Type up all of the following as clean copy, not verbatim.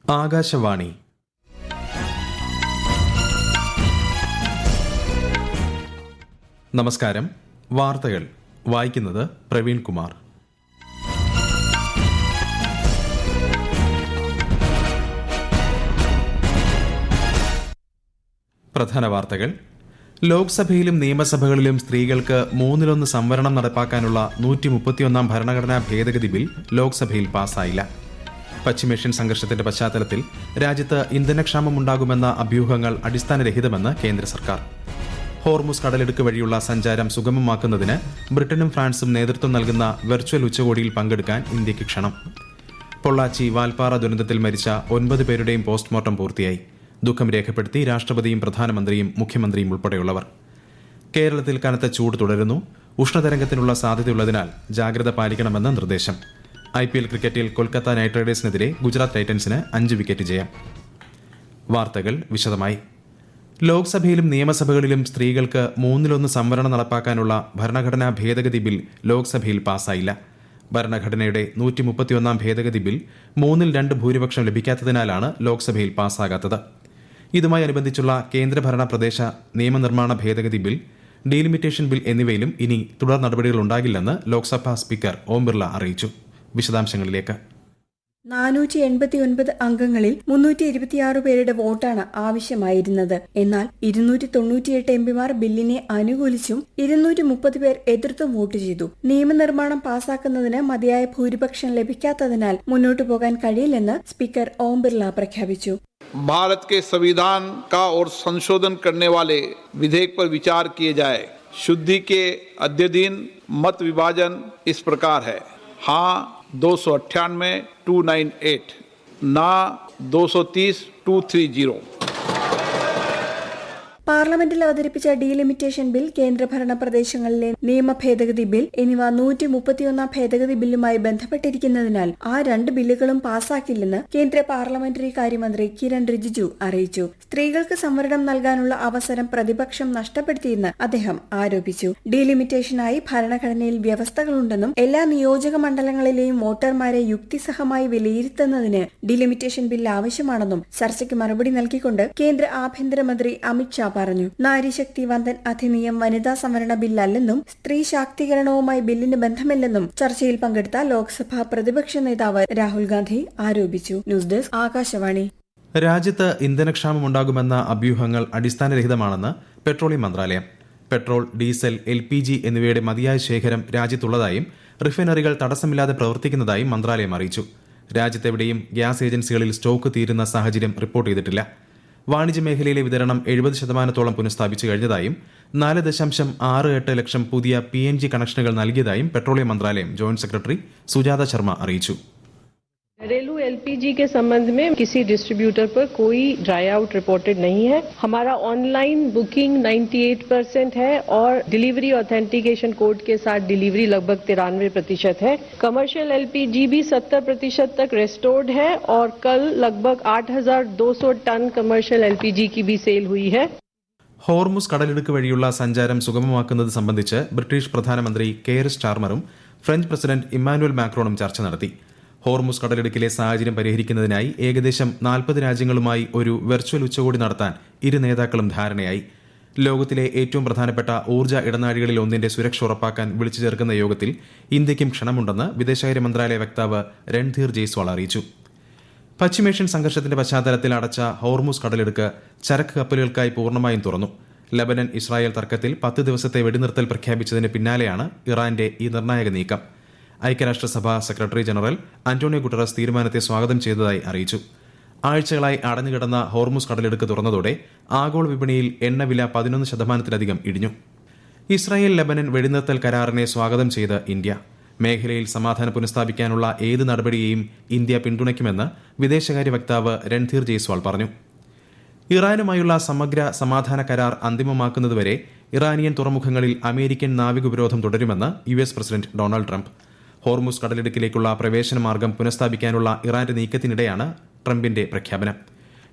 ആകാശവാണി. നമസ്കാരം. വാർത്തകൾ വായിക്കുന്നത് പ്രവീൺ കുമാർ. പ്രധാന വാർത്തകൾ. ലോക്സഭയിലും നിയമസഭകളിലും സ്ത്രീകൾക്ക് 1/3 സംവരണം നടപ്പാക്കാനുള്ള 131 ഭരണഘടനാ ഭേദഗതി ബിൽ ലോക്സഭയിൽ പാസായില്ല. പശ്ചിമേഷ്യൻ സംഘർഷത്തിന്റെ പശ്ചാത്തലത്തിൽ രാജ്യത്ത് ഇന്ധനക്ഷാമമുണ്ടാകുമെന്ന അഭ്യൂഹങ്ങൾ അടിസ്ഥാനരഹിതമെന്ന് കേന്ദ്ര സർക്കാർ. ഹോർമുസ് കടലിടുക്ക് വഴിയുള്ള സഞ്ചാരം സുഗമമാക്കുന്നതിന് ബ്രിട്ടനും ഫ്രാൻസും നേതൃത്വം നൽകുന്ന വെർച്വൽ ഉച്ചകോടിയിൽ പങ്കെടുക്കാൻ ഇന്ത്യയ്ക്ക് ക്ഷണം. പൊള്ളാച്ചി വാൽപ്പാറ ദുരന്തത്തിൽ മരിച്ച 9 പേരുടെയും പോസ്റ്റ്മോർട്ടം പൂർത്തിയായി. ദുഃഖം രേഖപ്പെടുത്തി രാഷ്ട്രപതിയും പ്രധാനമന്ത്രിയും മുഖ്യമന്ത്രിയും ഉൾപ്പെടെയുള്ളവർ. കേരളത്തിൽ കനത്ത ചൂട് തുടരുന്നു. ഉഷ്ണതരംഗത്തിനുള്ള സാധ്യതയുള്ളതിനാൽ ജാഗ്രത പാലിക്കണമെന്ന് നിർദ്ദേശം. IPL ക്രിക്കറ്റിൽ കൊൽക്കത്ത നൈറ്റ് റൈഡേഴ്സിനെതിരെ ഗുജറാത്ത് ടൈറ്റൻസിന് 5 വിക്കറ്റ് ജയം. വാർത്തകൾ വിശദമായി. ലോക്സഭയിലും നിയമസഭകളിലും സ്ത്രീകൾക്ക് 1/3 സംവരണം നടപ്പാക്കാനുള്ള ഭരണഘടനാ ഭേദഗതി ബിൽ ലോക്സഭയിൽ പാസായില്ല. ഭരണഘടനയുടെ 131 ഭേദഗതി ബിൽ 2/3 ഭൂരിപക്ഷം ലഭിക്കാത്തതിനാലാണ് ലോക്സഭയിൽ പാസ്സാകാത്തത്. ഇതുമായി അനുബന്ധിച്ചുള്ള കേന്ദ്രഭരണ പ്രദേശ നിയമനിർമ്മാണ ഭേദഗതി ബിൽ, ഡീലിമിറ്റേഷൻ ബിൽ എന്നിവയിലും ഇനി തുടർ നടപടികളുണ്ടാകില്ലെന്ന് ലോക്സഭാ സ്പീക്കർ ഓം ബിർള അറിയിച്ചു. വിശദാംശങ്ങളിലേക്ക്. 489 അംഗങ്ങളിൽ 326 പേരുടെ വോട്ടാണ് ആവശ്യമായിരുന്നത്. എന്നാൽ 298 എംപിമാർ ബില്ലിനെ അനുകൂലിച്ചും 230 പേർ എതിർത്തും വോട്ട് ചെയ്തു. നിയമനിർമ്മാണം പാസാക്കുന്നതിന് മതിയായ ഭൂരിപക്ഷം ലഭിക്കാത്തതിനാൽ മുന്നോട്ടു പോകാൻ കഴിയില്ലെന്ന് സ്പീക്കർ ഓം ബിർള പ്രഖ്യാപിച്ചു. भारत के संविधान का और संशोधन करने वाले विधेयक पर विचार किए जाए. शुद्धि के अद्यतन मत विभाजन इस प्रकार है: हाँ 298 298, ना 230 230. പാർലമെന്റിൽ അവതരിപ്പിച്ച ഡീലിമിറ്റേഷൻ ബിൽ, കേന്ദ്രഭരണ പ്രദേശങ്ങളിലെ നിയമ ഭേദഗതി ബിൽ എന്നിവ 131 ഭേദഗതി ബില്ലുമായി ബന്ധപ്പെട്ടിരിക്കുന്നതിനാൽ ആ 2 ബില്ലുകളും പാസാക്കില്ലെന്ന് കേന്ദ്ര പാർലമെന്ററി കാര്യമന്ത്രി കിരൺ റിജിജു അറിയിച്ചു. സ്ത്രീകൾക്ക് സംവരണം നൽകാനുള്ള അവസരം പ്രതിപക്ഷം നഷ്ടപ്പെടുത്തിയെന്ന് അദ്ദേഹം ആരോപിച്ചു. ഡീലിമിറ്റേഷനായി ഭരണഘടനയിൽ വ്യവസ്ഥകളുണ്ടെന്നും എല്ലാ നിയോജക മണ്ഡലങ്ങളിലെയും വോട്ടർമാരെ യുക്തിസഹമായി വിലയിരുത്തുന്നതിന് ഡീലിമിറ്റേഷൻ ബിൽ ആവശ്യമാണെന്നും ചർച്ചയ്ക്ക് മറുപടി നൽകിക്കൊണ്ട് കേന്ദ്ര ആഭ്യന്തരമന്ത്രി അമിത്ഷാ പറഞ്ഞു. നാരീശക്തി വന്ദൻ അധിനിയം വനിതാ സംവരണ ബില്ലല്ലെന്നും സ്ത്രീ ശാക്തീകരണവുമായി ബില്ലിന് ബന്ധമില്ലെന്നും ചർച്ചയിൽ പങ്കെടുത്ത ലോക്സഭാ പ്രതിപക്ഷ നേതാവ് രാഹുൽ ഗാന്ധി ആരോപിച്ചു. News desk Akashvani. രാജ്യത്ത് ഇന്ധനക്ഷാമമുണ്ടാകുമെന്ന അഭ്യൂഹങ്ങൾ അടിസ്ഥാനരഹിതമാണെന്ന് പെട്രോളിയം മന്ത്രാലയം. പെട്രോൾ, ഡീസൽ, LPG എന്നിവയുടെ മതിയായ ശേഖരം രാജ്യത്തുള്ളതായും റിഫൈനറികൾ തടസ്സമില്ലാതെ പ്രവർത്തിക്കുന്നതായും മന്ത്രാലയം അറിയിച്ചു. രാജ്യത്തെവിടെയും ഗ്യാസ് ഏജൻസികളിൽ സ്റ്റോക്ക് തീരുന്ന സാഹചര്യം റിപ്പോർട്ട് ചെയ്തിട്ടില്ല. വാണിജ്യ മേഖലയിലെ വിതരണം 70% പുനഃസ്ഥാപിച്ചു കഴിഞ്ഞതായും 4.68 ലക്ഷം പുതിയ PNG കണക്ഷനുകൾ നൽകിയതായും പെട്രോളിയം മന്ത്രാലയം ജോയിന്റ് സെക്രട്ടറി സുജാത ശർമ്മ അറിയിച്ചു. घरेलू LPG के संबंध में किसी डिस्ट्रीब्यूटर पर कोई ड्राई आउट रिपोर्टेड नहीं है. हमारा ऑनलाइन बुकिंग 98% है और डिलीवरी ऑथेंटिकेशन कोड के साथ डिलीवरी लगभग 93% है. कमर्शियल LPG भी 70% तक रेस्टोर्ड है और कल लगभग 8,200 टन कमर्शियल LPG की भी सेल हुई है. ഹോർമുസ് കടലിടുക്ക് വഴിയുള്ള സഞ്ചാരം സുഗമമാക്കുന്നത് സംബന്ധിച്ച് ബ്രിട്ടീഷ് പ്രധാനമന്ത്രി കെയർ സ്റ്റാർമറും ഫ്രഞ്ച് പ്രസിഡന്റ് ഇമ്മാനുവൽ മാക്രോണും ചർച്ച നടത്തി. ഹോർമുസ് കടലിടുക്കിലെ സാഹചര്യം പരിഹരിക്കുന്നതിനായി ഏകദേശം 40 രാജ്യങ്ങളുമായി ഒരു വെർച്വൽ ഉച്ചകോടി നടത്താൻ ഇരു നേതാക്കളും ധാരണയായി. ലോകത്തിലെ ഏറ്റവും പ്രധാനപ്പെട്ട ഊർജ്ജ ഇടനാഴികളിൽ ഒന്നിന്റെ സുരക്ഷ ഉറപ്പാക്കാൻ വിളിച്ചു ചേർക്കുന്ന യോഗത്തിൽ ഇന്ത്യയ്ക്കും ക്ഷണമുണ്ടെന്ന് വിദേശകാര്യ മന്ത്രാലയ വക്താവ് രൺധീർ ജയ്സ്വാൾ അറിയിച്ചു. പശ്ചിമേഷ്യൻ സംഘർഷത്തിന്റെ പശ്ചാത്തലത്തിൽ അടച്ച ഹോർമുസ് കടലിടുക്ക് ചരക്ക് കപ്പലുകൾക്കായി പൂർണ്ണമായും തുറന്നു. ലബനൻ ഇസ്രായേൽ തർക്കത്തിൽ 10 ദിവസത്തെ വെടിനിർത്തൽ പ്രഖ്യാപിച്ചതിന് പിന്നാലെയാണ് ഇറാന്റെ ഈ നിർണായക നീക്കം. ഐക്യരാഷ്ട്രസഭ സെക്രട്ടറി ജനറൽ അന്റോണിയോ ഗുട്ടറസ് തീരുമാനത്തെ സ്വാഗതം ചെയ്തതായി അറിയിച്ചു. ആഴ്ചകളായി അടഞ്ഞുകിടന്ന ഹോർമുസ് കടലിടുക്ക് തുറന്നതോടെ ആഗോള വിപണിയിൽ എണ്ണവില 11% ഇടിഞ്ഞു. ഇസ്രായേൽ ലബനൻ വെടിനിർത്തൽ കരാറിനെ സ്വാഗതം ചെയ്ത് ഇന്ത്യ. മേഖലയിൽ സമാധാനം പുനഃസ്ഥാപിക്കാനുള്ള ഏത് നടപടിയെയും ഇന്ത്യ പിന്തുണയ്ക്കുമെന്ന് വിദേശകാര്യ വക്താവ് രൺധീർ ജയ്സ്വാൾ പറഞ്ഞു. ഇറാനുമായുള്ള സമഗ്ര സമാധാന കരാർ അന്തിമമാക്കുന്നതുവരെ ഇറാനിയൻ തുറമുഖങ്ങളിൽ അമേരിക്കൻ നാവിക ഉപരോധം തുടരുമെന്ന് US president Donald Trump. Hormuz കടലിടുക്കിലേക്കുള്ള പ്രവേശന മാർഗം പുനഃസ്ഥാപിക്കാനുള്ള ഇറാന്റെ നീക്കത്തിനിടെയാണ് ട്രംപിന്റെ പ്രഖ്യാപനം.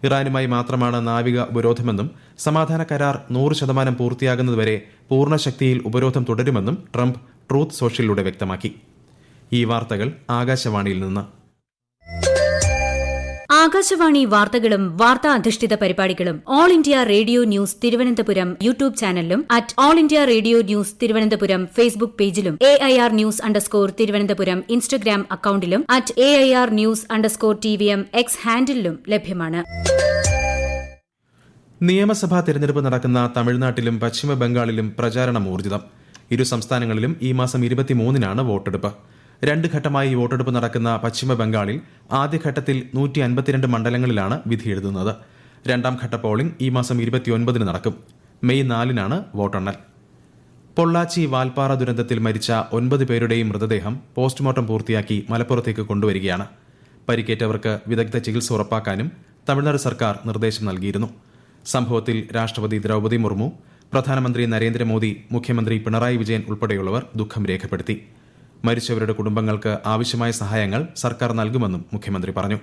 ഇറാനുമായി മാത്രമാണ് നാവിക ഉപരോധമെന്നും സമാധാന കരാർ 100% പൂർത്തിയാകുന്നതുവരെ പൂർണ്ണശക്തിയിൽ ഉപരോധം തുടരുമെന്നും ട്രംപ് ട്രൂത്ത് സോഷ്യലിലൂടെ വ്യക്തമാക്കി. ഈ വാർത്തകൾ ആകാശവാണിയിൽ നിന്ന്. ആകാശവാണി വാർത്തകളും വാർത്താ അധിഷ്ഠിത പരിപാടികളും all India radio news Thiruvananthapuram YouTube ചാനലിലും at all India radio news Thiruvananthapuram Facebook പേജിലും AIR ന്യൂസ് _ ഇൻസ്റ്റഗ്രാം അക്കൌണ്ടിലും അറ്റ് AIR ന്യൂസ് _ TVM X ഹാൻഡിലും ലഭ്യമാണ്. നിയമസഭാ തെരഞ്ഞെടുപ്പ് നടക്കുന്ന തമിഴ്നാട്ടിലും പശ്ചിമ ബംഗാളിലും പ്രചാരണം ഊർജിതം. ഇരു സംസ്ഥാനങ്ങളിലും ഈ മാസം 23-നാണ് വോട്ടെടുപ്പ്. 2 ഘട്ടമായി വോട്ടെടുപ്പ് നടക്കുന്ന പശ്ചിമ ബംഗാളിൽ ആദ്യഘട്ടത്തിൽ 152 മണ്ഡലങ്ങളിലാണ് വിധിയെഴുതുന്നത്. രണ്ടാം ഘട്ട പോളിംഗ് ഈ മാസം 29-ന് നടക്കും. മെയ് 4-നാണ് വോട്ടെണ്ണൽ. പൊള്ളാച്ചി വാൽപ്പാറ ദുരന്തത്തിൽ മരിച്ച 9 പേരുടെയും മൃതദേഹം പോസ്റ്റ്മോർട്ടം പൂർത്തിയാക്കി മലപ്പുറത്തേക്ക് കൊണ്ടുവരികയാണ്. പരിക്കേറ്റവർക്ക് വിദഗ്ധ ചികിത്സ ഉറപ്പാക്കാനും തമിഴ്നാട് സർക്കാർ നിർദ്ദേശം നൽകിയിരുന്നു. സംഭവത്തിൽ രാഷ്ട്രപതി ദ്രൌപദി മുർമു, പ്രധാനമന്ത്രി നരേന്ദ്രമോദി, മുഖ്യമന്ത്രി പിണറായി വിജയൻ ഉൾപ്പെടെയുള്ളവർ ദുഃഖം രേഖപ്പെടുത്തി. മരിച്ചവരുടെ കുടുംബങ്ങൾക്ക് ആവശ്യമായ സഹായങ്ങൾ സർക്കാർ നൽകുമെന്നും മുഖ്യമന്ത്രി പറഞ്ഞു.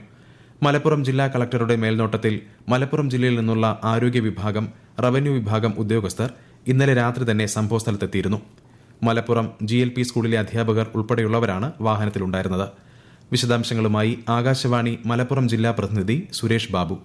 മലപ്പുറം ജില്ലാ കളക്ടറുടെ മേൽനോട്ടത്തിൽ മലപ്പുറം ജില്ലയിൽ നിന്നുള്ള ആരോഗ്യ വിഭാഗം, റവന്യൂ വിഭാഗം ഉദ്യോഗസ്ഥർ ഇന്നലെ രാത്രി തന്നെ സംഭവസ്ഥലത്തെത്തിയിരുന്നു. മലപ്പുറം GLP സ്കൂളിലെ അധ്യാപകർ ഉൾപ്പെടെയുള്ളവരാണ് വാഹനത്തിലുണ്ടായിരുന്നത്. വിശദാംശങ്ങളുമായി ആകാശവാണി മലപ്പുറം ജില്ലാ പ്രതിനിധി സുരേഷ് ബാബു.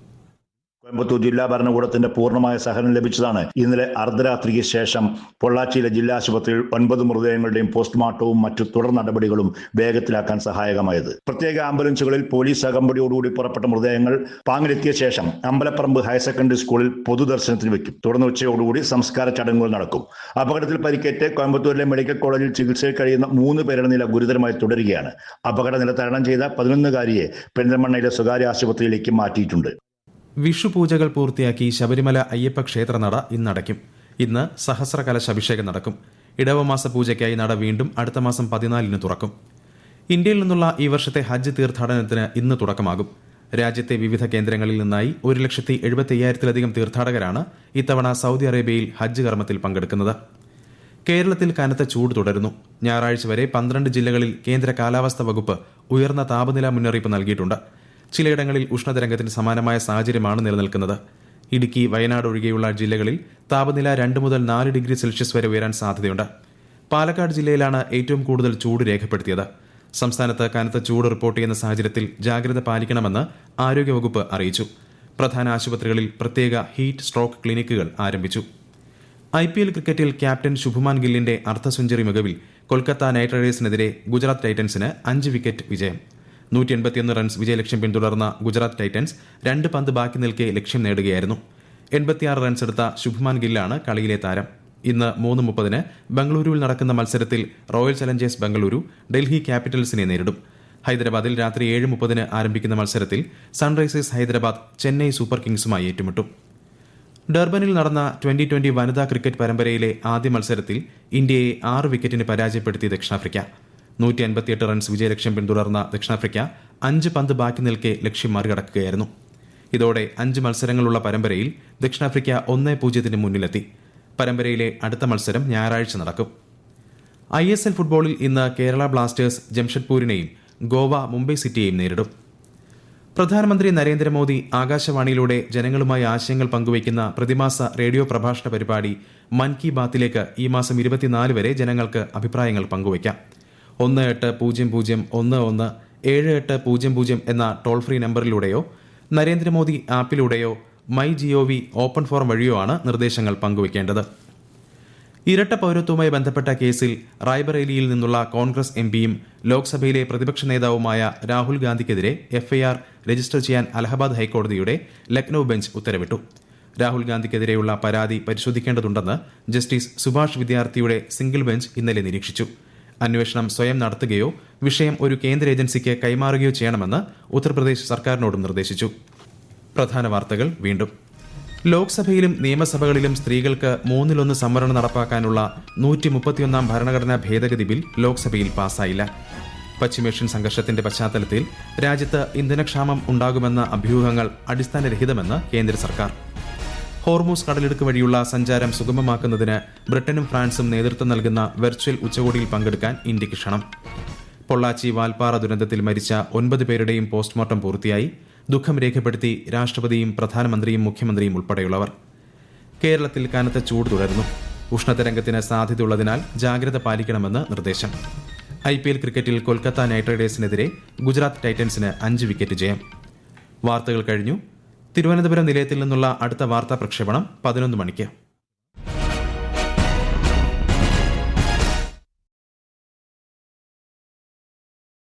കോയമ്പത്തൂർ ജില്ലാ ഭരണകൂടത്തിന്റെ പൂർണ്ണമായ സഹകരണം ലഭിച്ചതാണ് ഇന്നലെ അർദ്ധരാത്രിക്ക് ശേഷം പൊള്ളാച്ചിയിലെ ജില്ലാ ആശുപത്രിയിൽ 9 മൃതദേഹങ്ങളുടെയും പോസ്റ്റ്മോർട്ടവും മറ്റു തുടർ നടപടികളും വേഗത്തിലാക്കാൻ സഹായകമായത്. പ്രത്യേക ആംബുലൻസുകളിൽ പോലീസ് അകമ്പടിയോടുകൂടി പുറപ്പെട്ട മൃതദേഹങ്ങൾ പാങ്ങിലെത്തിയ ശേഷം അമ്പലപ്പറമ്പ് ഹയർ സെക്കൻഡറി സ്കൂളിൽ പൊതുദർശനത്തിന് വെക്കും. തുടർന്ന് ഉച്ചയോടുകൂടി സംസ്കാര ചടങ്ങുകൾ നടക്കും. അപകടത്തിൽ പരിക്കേറ്റ് കോയമ്പത്തൂരിലെ മെഡിക്കൽ കോളേജിൽ ചികിത്സയിൽ കഴിയുന്ന 3 പേരുടെ നില ഗുരുതരമായി തുടരുകയാണ്. അപകട നില തരണം ചെയ്ത 11-കാരിയെ പെരിന്തൽമണ്ണയിലെ സ്വകാര്യ ആശുപത്രിയിലേക്ക് മാറ്റിയിട്ടുണ്ട്. വിഷുപൂജകൾ പൂർത്തിയാക്കി ശബരിമല അയ്യപ്പ ക്ഷേത്രനട ഇന്നടയ്ക്കും. ഇന്ന് സഹസ്രകലശ അഭിഷേകം നടക്കും. ഇടവമാസ പൂജയ്ക്കായി നട വീണ്ടും അടുത്ത മാസം 14-ന് തുറക്കും. ഇന്ത്യയിൽ നിന്നുള്ള ഈ വർഷത്തെ ഹജ്ജ് തീർത്ഥാടനത്തിന് ഇന്ന് തുടക്കമാകും. രാജ്യത്തെ വിവിധ കേന്ദ്രങ്ങളിൽ നിന്നായി 1,75,000-ലധികം തീർത്ഥാടകരാണ് ഇത്തവണ സൗദി അറേബ്യയിൽ ഹജ്ജ് കർമ്മത്തിൽ പങ്കെടുക്കുന്നത്. കേരളത്തിൽ കനത്ത ചൂട് തുടരുന്നു. ഞായറാഴ്ച വരെ 12 ജില്ലകളിൽ കേന്ദ്ര കാലാവസ്ഥാ വകുപ്പ് ഉയർന്ന താപനില മുന്നറിയിപ്പ് നൽകിയിട്ടുണ്ട്. ചിലയിടങ്ങളിൽ ഉഷ്ണതരംഗത്തിന് സമാനമായ സാഹചര്യമാണ് നിലനിൽക്കുന്നത്. ഇടുക്കി, വയനാട് ഒഴികെയുള്ള ജില്ലകളിൽ താപനില 2 മുതൽ 4 ഡിഗ്രി സെൽഷ്യസ് വരെ ഉയരാൻ സാധ്യതയുണ്ട്. പാലക്കാട് ജില്ലയിലാണ് ഏറ്റവും കൂടുതൽ ചൂട് രേഖപ്പെടുത്തിയത്. സംസ്ഥാനത്ത് കനത്ത ചൂട് റിപ്പോർട്ട് ചെയ്യുന്ന സാഹചര്യത്തിൽ ജാഗ്രത പാലിക്കണമെന്ന് ആരോഗ്യവകുപ്പ് അറിയിച്ചു. പ്രധാന ആശുപത്രികളിൽ പ്രത്യേക ഹീറ്റ് സ്ട്രോക്ക് ക്ലിനിക്കുകൾ ആരംഭിച്ചു. IPL ക്രിക്കറ്റിൽ ക്യാപ്റ്റൻ ശുഭ്മാൻ ഗില്ലിന്റെ അർദ്ധ സെഞ്ചുറി മികവിൽ കൊൽക്കത്ത നൈറ്റ് റൈഡേഴ്സിനെതിരെ ഗുജറാത്ത് ടൈറ്റൻസിന് 5 വിക്കറ്റ് വിജയം. 181 റൺസ് വിജയലക്ഷ്യം പിന്തുടർന്ന ഗുജറാത്ത് ടൈറ്റൻസ് 2 പന്ത് ബാക്കി നിൽക്കെ ലക്ഷ്യം നേടുകയായിരുന്നു. 86 റൺസ് എടുത്ത ശുഭ്മാൻ ഗില്ലാണ് കളിയിലെ താരം. ഇന്ന് 3:30-ന് ബംഗളൂരുവിൽ നടക്കുന്ന മത്സരത്തിൽ റോയൽ ചലഞ്ചേഴ്സ് ബംഗളൂരു ഡൽഹി ക്യാപിറ്റൽസിനെ നേരിടും. ഹൈദരാബാദിൽ രാത്രി 7:30-ന് ആരംഭിക്കുന്ന മത്സരത്തിൽ സൺറൈസേഴ്സ് ഹൈദരാബാദ് ചെന്നൈ സൂപ്പർ കിങ്സുമായി ഏറ്റുമുട്ടും. ഡർബനിൽ നടന്ന 2020 വനിതാ ക്രിക്കറ്റ് പരമ്പരയിലെ ആദ്യ മത്സരത്തിൽ ഇന്ത്യയെ 6 വിക്കറ്റിന് പരാജയപ്പെടുത്തി ദക്ഷിണാഫ്രിക്ക. 158 റൺസ് വിജയലക്ഷ്യം പിന്തുടർന്ന ദക്ഷിണാഫ്രിക്ക 5 പന്ത് ബാക്കി നിൽക്കെ ലക്ഷ്യം മറികടക്കുകയായിരുന്നു. ഇതോടെ 5 മത്സരങ്ങളുള്ള പരമ്പരയിൽ ദക്ഷിണാഫ്രിക്ക 1-0-ന് മുന്നിലെത്തി. പരമ്പരയിലെ അടുത്ത മത്സരം ഞായറാഴ്ച നടക്കും. ISL ഫുട്ബോളിൽ ഇന്ന് കേരള ബ്ലാസ്റ്റേഴ്സ് ജംഷഡ്പൂരിനെയും ഗോവ മുംബൈ സിറ്റിയെയും നേരിടും. പ്രധാനമന്ത്രി നരേന്ദ്രമോദി ആകാശവാണിയിലൂടെ ജനങ്ങളുമായി ആശയങ്ങൾ പങ്കുവയ്ക്കുന്ന പ്രതിമാസ റേഡിയോ പ്രഭാഷണ പരിപാടി മൻ കി ബാത്തിലേക്ക് ഈ മാസം 24 വരെ ജനങ്ങൾക്ക് അഭിപ്രായങ്ങൾ പങ്കുവയ്ക്കാം. 1800117800 എന്ന toll free നമ്പറിലൂടെയോ Narendra Modi ആപ്പിലൂടെയോ MyGov open forum വഴിയോ ആണ് നിർദ്ദേശങ്ങൾ പങ്കുവയ്ക്കേണ്ടത്. ഇരട്ട പൌരത്വവുമായി ബന്ധപ്പെട്ട കേസിൽ റായ്ബറേലിയിൽ നിന്നുള്ള കോൺഗ്രസ് MPയും ലോക്സഭയിലെ പ്രതിപക്ഷ നേതാവുമായ രാഹുൽ ഗാന്ധിക്കെതിരെ FIR രജിസ്റ്റർ ചെയ്യാൻ അലഹബാദ് ഹൈക്കോടതിയുടെ ലക്നൌ ബെഞ്ച് ഉത്തരവിട്ടു. രാഹുൽ ഗാന്ധിക്കെതിരെയുള്ള പരാതി പരിശോധിക്കേണ്ടതുണ്ടെന്ന് ജസ്റ്റിസ് സുഭാഷ് വിദ്യാർത്ഥിയുടെ സിംഗിൾ ബെഞ്ച് ഇന്നലെ നിരീക്ഷിച്ചു. അന്വേഷണം സ്വയം നടത്തുകയോ വിഷയം ഒരു കേന്ദ്ര ഏജൻസിക്ക് കൈമാറുകയോ ചെയ്യണമെന്ന് ഉത്തർപ്രദേശ് സർക്കാരിനോടും നിർദ്ദേശിച്ചു. പ്രധാന വാർത്തകൾ വീണ്ടും. ലോക്സഭയിലും നിയമസഭകളിലും സ്ത്രീകൾക്ക് 1/3 സംവരണം നടപ്പാക്കാനുള്ള 131 ഭരണഘടനാ ഭേദഗതി ബിൽ ലോക്സഭയിൽ പാസായില്ല. പശ്ചിമേഷ്യൻ സംഘർഷത്തിന്റെ പശ്ചാത്തലത്തിൽ രാജ്യത്ത് ഇന്ധനക്ഷാമം ഉണ്ടാകുമെന്ന അഭ്യൂഹങ്ങൾ അടിസ്ഥാനരഹിതമെന്ന് കേന്ദ്ര സർക്കാർ. ഹോർമൂസ് കടലിടുക്ക് വഴിയുള്ള സഞ്ചാരം സുഗമമാക്കുന്നതിന് ബ്രിട്ടനും ഫ്രാൻസും നേതൃത്വം നൽകുന്ന വെർച്വൽ ഉച്ചകോടിയിൽ പങ്കെടുക്കാൻ ഇന്ത്യക്ക് ക്ഷണം. പൊള്ളാച്ചി വാൽപ്പാറ ദുരന്തത്തിൽ മരിച്ച 9 പേരുടെയും പോസ്റ്റ്മോർട്ടം പൂർത്തിയായി. ദുഃഖം രേഖപ്പെടുത്തി രാഷ്ട്രപതിയും പ്രധാനമന്ത്രിയും മുഖ്യമന്ത്രിയും ഉൾപ്പെടെയുള്ളവർ. കേരളത്തിൽ കനത്ത ചൂട് തുടരുന്നു. ഉഷ്ണതരംഗത്തിന് സാധ്യതയുള്ളതിനാൽ ജാഗ്രത പാലിക്കണമെന്ന് നിർദ്ദേശം. IPL ക്രിക്കറ്റിൽ കൊൽക്കത്ത നൈറ്റ് റൈഡേഴ്സിനെതിരെ ഗുജറാത്ത് ടൈറ്റൻസിന് 5 വിക്കറ്റ് ജയം. വാർത്തകൾ കഴിഞ്ഞു. തിരുവനന്തപുരം നിലയത്തിൽ നിന്നുള്ള അടുത്ത വാർത്താ പ്രക്ഷേപണം 11 മണിക്ക്.